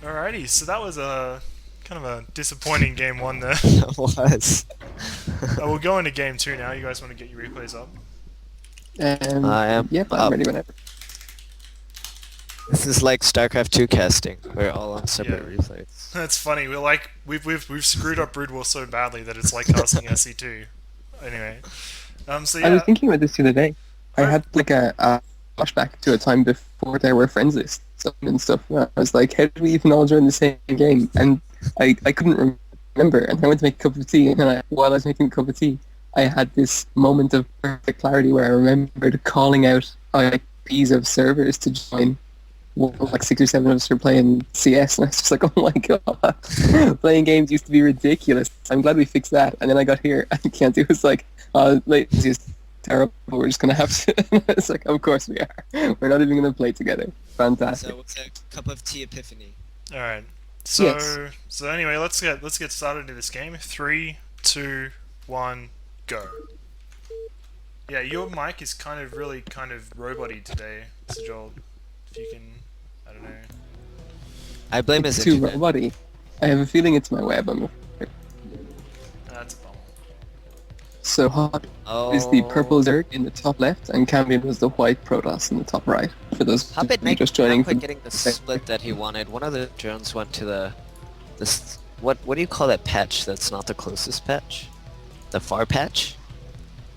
Alrighty, so that was a kind of a disappointing game one there. It was. We'll go into game two now. You guys want to get your replays up? I am Yep, I'm up. ready whenever. This is like StarCraft 2 casting. We're all on Yeah, separate replays. that's funny. We're like we've screwed up Brood War so badly that it's like casting SC2. Anyway, so I was yeah, thinking about this the other day. I Alright. had like a flashback to a time before there were friends lists and stuff. Where I was like, how did we even all join the same game? And I couldn't remember. And I went to make a cup of tea, and while I was making a cup of tea, I had this moment of perfect clarity where I remembered calling out IPs of servers to join. Well, like 6 or 7 of us were playing CS, and I was just like, "Oh my god, playing games used to be ridiculous." I'm glad we fixed that. And then I got here, and can't do. It was like, latency is terrible. We're just gonna have to. It's like, of course we are. We're not even gonna play together. Fantastic. So what's a cup of tea epiphany? all right. So Yes. so anyway, let's get started into this game. Three, two, one, go. Yeah, your mic is really kind of robot-y today, so Joel. If you can, I don't know. I blame It's his too internet. roboty. I have a feeling it's my web. That's a bummer. So Hot Oh. is the purple Zerg in the top left, and Cambium was the white Protoss in the top right. For those Hotbid who are just joining. not quite getting the split that he wanted. One of the drones went to the what do you call that patch that's not the closest patch? The far patch?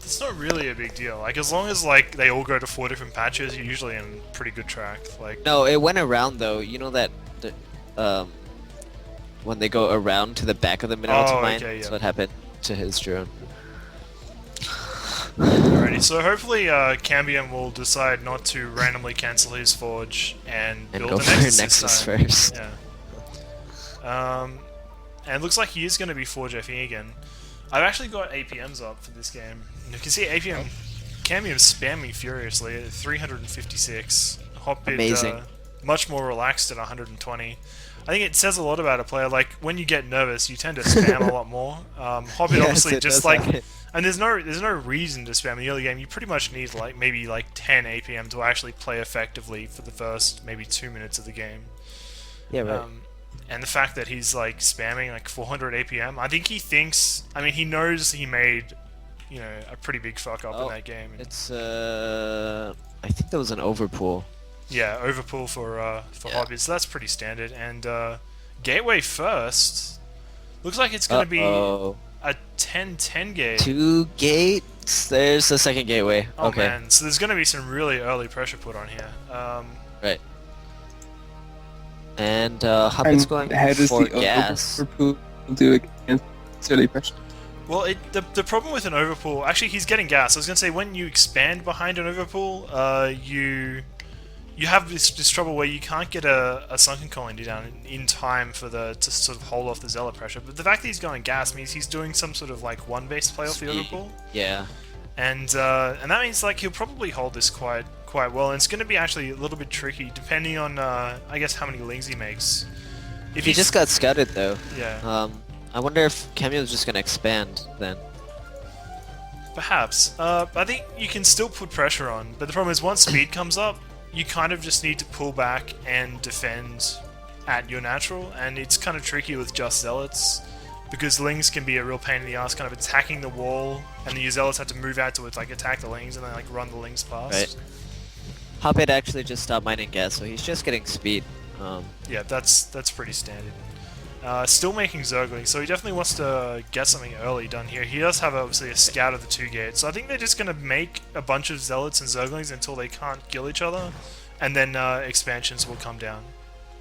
It's not really a big deal. Like as long as like they all go to 4 different patches, you're usually in pretty good track. Like No, it went around though. You know that when they go around to the back of the mineral to Oh, mine, okay, that's yeah. what happened to his drone. alrighty. So hopefully Cambium will decide not to randomly cancel his forge and And build go an for Nexus Nexus this time. first. Yeah. And it looks like he is going to be forge FE again. I've actually got APMs up for this game. You can see APM Cambium spamming furiously at 356. Hotbid Amazing. much more relaxed at 120. I think it says a lot about a player. Like when you get nervous, you tend to spam a lot more. Hotbid Yes, obviously it just does like, happen. and there's no reason to spam in the early game. You pretty much need like maybe like 10 APM to actually play effectively for the first maybe 2 minutes of the game. Yeah, right. And the fact that he's like spamming like 400 APM, I think he thinks. I mean, he knows he made, a pretty big fuck up in Oh, that game. It's I think that was an overpool. Yeah, overpull for Yeah. Hotbid, so that's pretty standard. And gateway first looks like it's gonna be Uh-oh. a 10-10 gate. 2 gates. There's the second gateway. Oh Okay. man, so there's gonna be some really early pressure put on here. Right. And Hotbid's And going how does for the gas. overpool do against early pressure? Well, the problem with an overpull, actually, he's getting gas. I was gonna say when you expand behind an overpull, you have this trouble where you can't get a sunken colony down in time for to sort of hold off the zealot pressure. But the fact that he's going gas means he's doing some sort of like one-based play off the Speed. overpull, Yeah. and that means like he'll probably hold this quite well. And it's going to be actually a little bit tricky depending on I guess how many lings he makes. If He just got scouted though. yeah. I wonder if Camio's just gonna expand then. Perhaps. I think you can still put pressure on, but the problem is once speed comes up, you kind of just need to pull back and defend at your natural, and it's kind of tricky with just zealots, because lings can be a real pain in the ass, kind of attacking the wall, and the zealots have to move out to it, like attack the lings, and then like run the lings past. Right. Hotbid actually just stopped mining gas, so he's just getting speed. Yeah, that's pretty standard. Still making Zerglings, so he definitely wants to get something early done here. He does have obviously a scout of the 2 gates, so I think they're just going to make a bunch of Zealots and Zerglings until they can't kill each other, and then expansions will come down.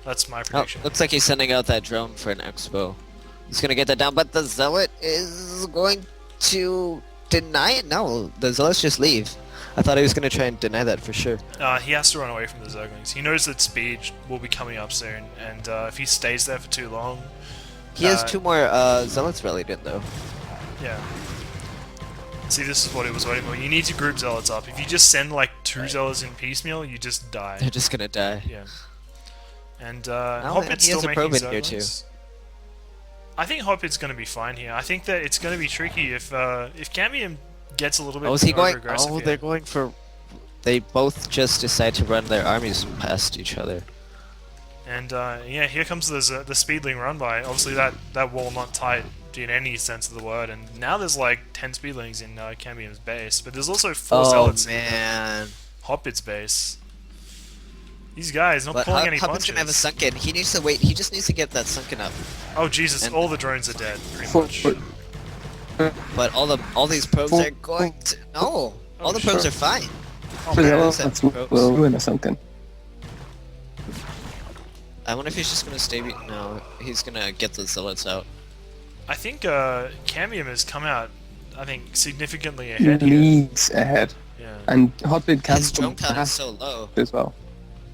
That's my Oh, prediction. looks like he's sending out that drone for an expo. He's gonna get that down, but the zealot is going to deny it. No, the zealots just leave. I thought he was gonna try and deny that for sure. He has to run away from the Zerglings. He knows that speed will be coming up soon, and if he stays there for too long... He has 2 more zealots rallied in though. Yeah. See, this is what it was waiting for. You need to group Zealots up. If you just send like 2 Zealots in piecemeal, you just die. They're just gonna die. Yeah. And Oh, and Hotbid's he has still a making probe in here, too. Zerglings. I think Hotbid's going to be fine here. I think that it's going to be tricky if Cambium gets a little bit Oh, is he going? over-aggressive Oh, here. they're going for. They both just decide to run their armies past each other. And yeah, here comes the speedling run by. Obviously, that wall not tight in any sense of the word. And now there's like 10 speedlings in Cambium's base, but there's also 4 Oh zealots man. in Hotbid's base. These guys not But pulling any Hotbid's punches. gonna have a sunken. He needs to wait. He just needs to get that sunken up. Oh Jesus! And- all the drones are dead, pretty For- much. for- But all these probes are going to no. All the probes sure. are fine. Oh, For man. zealots will ruin a sunken. I wonder if he's just gonna stay. No, he's gonna get the zealots out. I think Cambium has come out, I think, significantly ahead here. Leagues ahead. Yeah. And Hotbid His cancelled drone count is that so low. as well.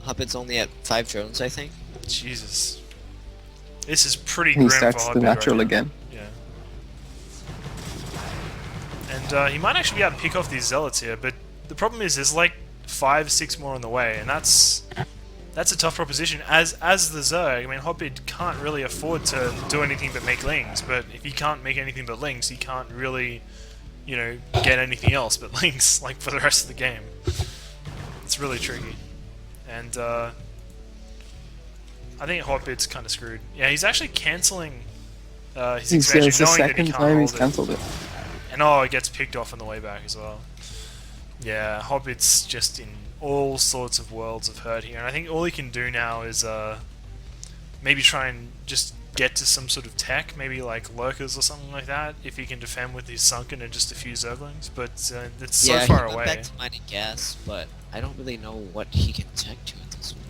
Hotbid's only at 5 drones, I think. Jesus. This is pretty And he grim starts for the Hotbid natural right now. again. Yeah. And he might actually be able to pick off these zealots here, but the problem is there's like 5, 6 more on the way, and that's a tough proposition. As the Zerg, I mean, Hotbid can't really afford to do anything but make lings, but if he can't make anything but lings, he can't really, you know, get anything else but lings, like, for the rest of the game. It's really tricky. And, I think Hotbid's kind of screwed. Yeah, he's actually cancelling his It's expansion, the knowing that he second can't time he's hold it. cancelled it. And oh, it gets picked off on the way back as well. Yeah, Hotbid's just in all sorts of worlds of hurt here, and I think all he can do now is maybe try and just get to some sort of tech, maybe like lurkers or something like that, if he can defend with his sunken and just a few zerglings, but it's so Yeah, far he away. went back to mining gas, but I don't really know what he can tech to at this point.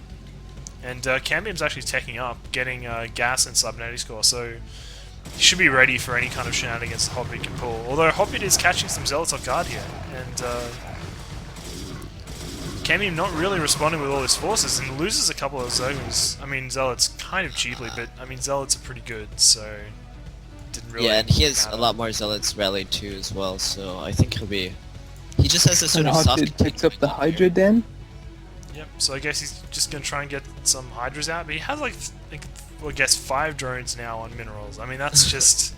And Cambium's actually teching up, getting gas and cybernetic score, so he should be ready for any kind of shenanigans that Hotbid can pull. Although Hotbid is catching some zealots off guard here, and Cambium not really responding with all his forces, and loses a couple of zerglings. I mean, zealots kind of cheaply, but I mean, zealots are pretty good, so didn't really. Yeah, and he has matter. a lot more zealots rallied too as well, so I think he'll be. He just has this And sort of soft. Hotbid picked up the containment Hydra Den. Yep. So I guess he's just gonna try and get some hydras out, but he has like well, I guess 5 drones now on minerals. I mean, that's just.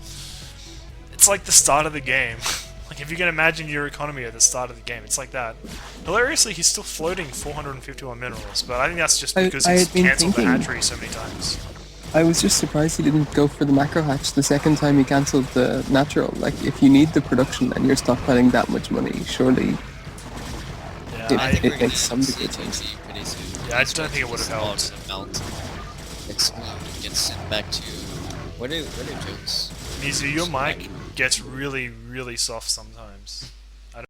It's like the start of the game. Like, if you can imagine your economy at the start of the game, it's like that. Hilariously, he's still floating 451 minerals, but I think that's just because I he's had been cancelled the thinking- hatchery so many times. I was just surprised he didn't go for the macro hatch the second time he cancelled the natural. Like, if you need the production and you're stockpiling that much money, surely Yeah, It- I I, think we're makes gonna some see difference. TNT pretty soon. Yeah, I just don't think it would've helped. Melt, explode, and get sent back to. Where do jokes? Mizu, your mic gets really, really soft sometimes.